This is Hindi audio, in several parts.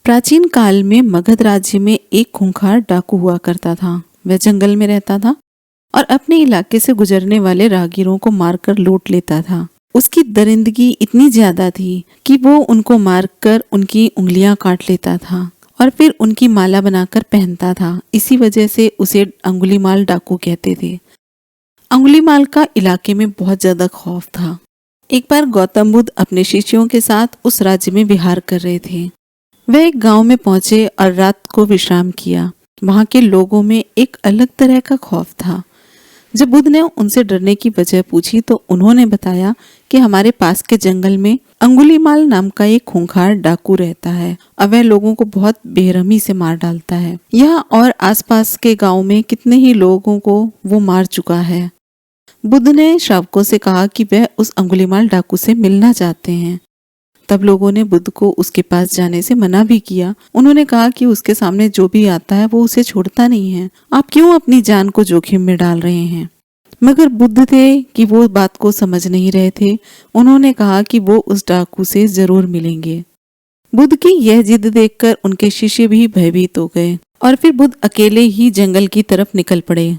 प्राचीन काल में मगध राज्य में एक खूंखार डाकू हुआ करता था। वह जंगल में रहता था और अपने इलाके से गुजरने वाले राहगीरों को मारकर लूट लेता था। उसकी दरिंदगी इतनी ज्यादा थी कि वो उनको मारकर उनकी उंगलियां काट लेता था और फिर उनकी माला बनाकर पहनता था। इसी वजह से उसे अंगुलीमाल डाकू कहते थे। अंगुलीमाल का इलाके में बहुत ज्यादा खौफ था। एक बार गौतम बुद्ध अपने शिष्यों के साथ उस राज्य में विहार कर रहे थे। वह एक गांव में पहुंचे और रात को विश्राम किया। वहां के लोगों में एक अलग तरह का खौफ था। जब बुद्ध ने उनसे डरने की वजह पूछी तो उन्होंने बताया कि हमारे पास के जंगल में अंगुलीमाल नाम का एक खूंखार डाकू रहता है और वह लोगों को बहुत बेरहमी से मार डालता है। यहाँ और आसपास के गांव में कितने ही लोगों को वो मार चुका है। बुद्ध ने श्रावकों से कहा कि वह उस अंगुलीमाल डाकू से मिलना चाहते हैं। तब लोगों ने बुद्ध को उसके पास जाने से मना भी किया। उन्होंने कहा कि उसके सामने जो भी आता है वो उसे छोड़ता नहीं है। आप क्यों अपनी जान को जोखिम में डाल रहे हैं? मगर बुद्ध थे कि वो बात को समझ नहीं रहे थे। उन्होंने कहा कि वो उस डाकू से जरूर मिलेंगे। बुद्ध की यह जिद देखकर उनके शिष्य भी भयभीत हो गए और फिर बुद्ध अकेले ही जंगल की तरफ निकल पड़े।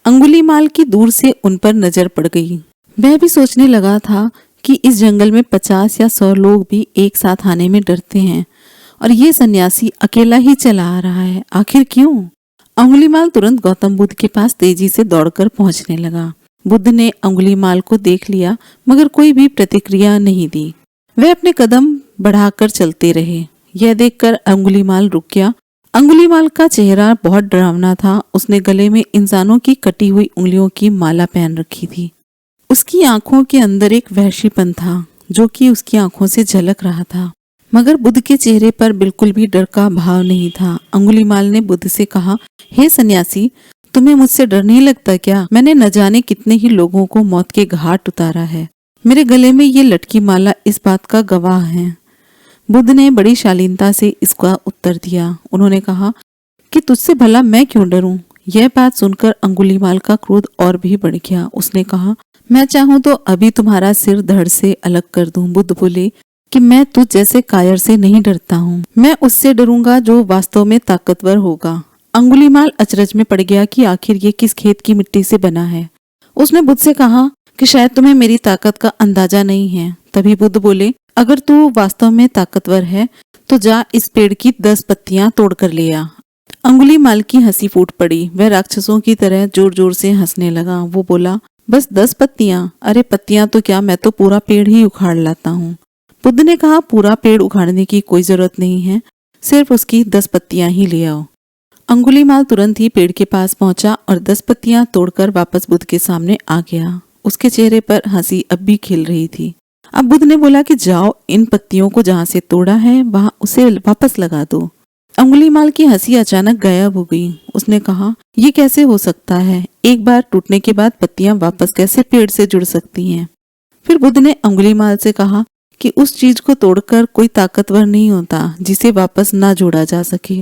अंगुलीमाल की दूर से उन पर नजर पड़ गई। वह भी सोचने लगा था कि इस जंगल में 50 या 100 लोग भी एक साथ आने में डरते हैं और ये सन्यासी अकेला ही चला आ रहा है। आखिर क्यों? अंगुलीमाल तुरंत गौतम बुद्ध के पास तेजी से दौड़कर पहुंचने लगा। बुद्ध ने अंगुलीमाल को देख लिया मगर कोई भी प्रतिक्रिया नहीं दी। वे अपने कदम बढ़ाकर चलते रहे। यह देखकर अंगुलीमाल रुक गया। अंगुलीमाल का चेहरा बहुत डरावना था। उसने गले में इंसानों की कटी हुई उंगलियों की माला पहन रखी थी। उसकी आंखों के अंदर एक वहशीपन था जो कि उसकी आंखों से झलक रहा था, मगर बुद्ध के चेहरे पर बिल्कुल भी डर का भाव नहीं था। अंगुलीमाल ने बुद्ध से कहा, हे सन्यासी, तुम्हें मुझसे डर नहीं लगता क्या? मैंने न जाने कितने ही लोगों को मौत के घाट उतारा है। मेरे गले में ये लटकी माला इस बात का गवाह है। बुद्ध ने बड़ी शालीनता से इसका उत्तर दिया। उन्होंने कहा कि तुझसे भला मैं क्यों डरूं? यह बात सुनकर अंगुलीमाल का क्रोध और भी बढ़ गया। उसने कहा, मैं चाहूं तो अभी तुम्हारा सिर धड़ से अलग कर दूं। बुद्ध बोले कि मैं तुझ जैसे कायर से नहीं डरता हूँ। मैं उससे डरूंगा जो वास्तव में ताकतवर होगा। अंगुलीमाल अचरज में पड़ गया कि आखिर ये किस खेत की मिट्टी से बना है। उसने बुद्ध से कहा कि शायद तुम्हें मेरी ताकत का अंदाजा नहीं है। तभी बुद्ध बोले, अगर तू वास्तव में ताकतवर है तो जा इस पेड़ की 10 पत्तियां तोड़ कर ले आ। अंगुलीमाल की हंसी फूट पड़ी। वह राक्षसों की तरह जोर जोर से हंसने लगा। वो बोला, बस 10 पत्तियां? अरे पत्तियां तो क्या, मैं तो पूरा पेड़ ही उखाड़ लाता हूँ। बुद्ध ने कहा, पूरा पेड़ उखाड़ने की कोई जरूरत नहीं है, सिर्फ उसकी 10 पत्तियां ही ले आओ। अंगुलीमाल तुरंत ही पेड़ के पास पहुंचा और 10 पत्तियां तोड़कर वापस बुद्ध के सामने आ गया। उसके चेहरे पर हंसी अब भी खिल रही थी। अब बुद्ध ने बोला कि जाओ, इन पत्तियों को जहाँ से तोड़ा है वहां उसे वापस लगा दो। अंगुलीमाल की हंसी अचानक गायब हो गई। उसने कहा, ये कैसे हो सकता है? एक बार टूटने के बाद पत्तियां वापस कैसे पेड़ से जुड़ सकती हैं? फिर बुद्ध ने अंगुलीमाल से कहा कि उस चीज को तोड़कर कोई ताकतवर नहीं होता जिसे वापस ना जोड़ा जा सके।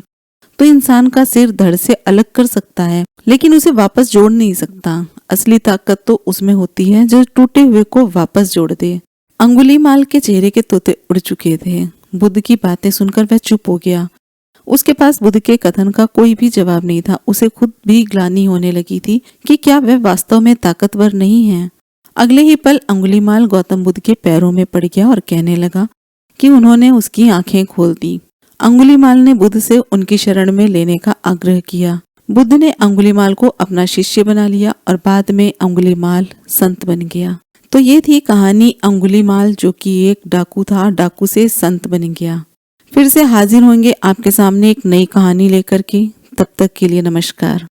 तो इंसान का सिर धड़ से अलग कर सकता है लेकिन उसे वापस जोड़ नहीं सकता। असली ताकत तो उसमें होती है जो टूटे हुए को वापस जोड़ दे। अंगुलीमाल के चेहरे के तोते उड़ चुके थे। बुद्ध की बातें सुनकर वह चुप हो गया। उसके पास बुद्ध के कथन का कोई भी जवाब नहीं था। उसे खुद भी ग्लानि होने लगी थी कि क्या वह वास्तव में ताकतवर नहीं है। अगले ही पल अंगुलीमाल गौतम बुद्ध के पैरों में पड़ गया और कहने लगा कि उन्होंने उसकी आंखें खोल दी। अंगुलीमाल ने बुद्ध से उनकी शरण में लेने का आग्रह किया। बुद्ध ने अंगुलीमाल को अपना शिष्य बना लिया और बाद में अंगुलीमाल संत बन गया। तो ये थी कहानी अंगुलीमाल जो कि एक डाकू था, डाकू से संत बन गया। फिर से हाजिर होंगे आपके सामने एक नई कहानी लेकर के। तब तक के लिए नमस्कार।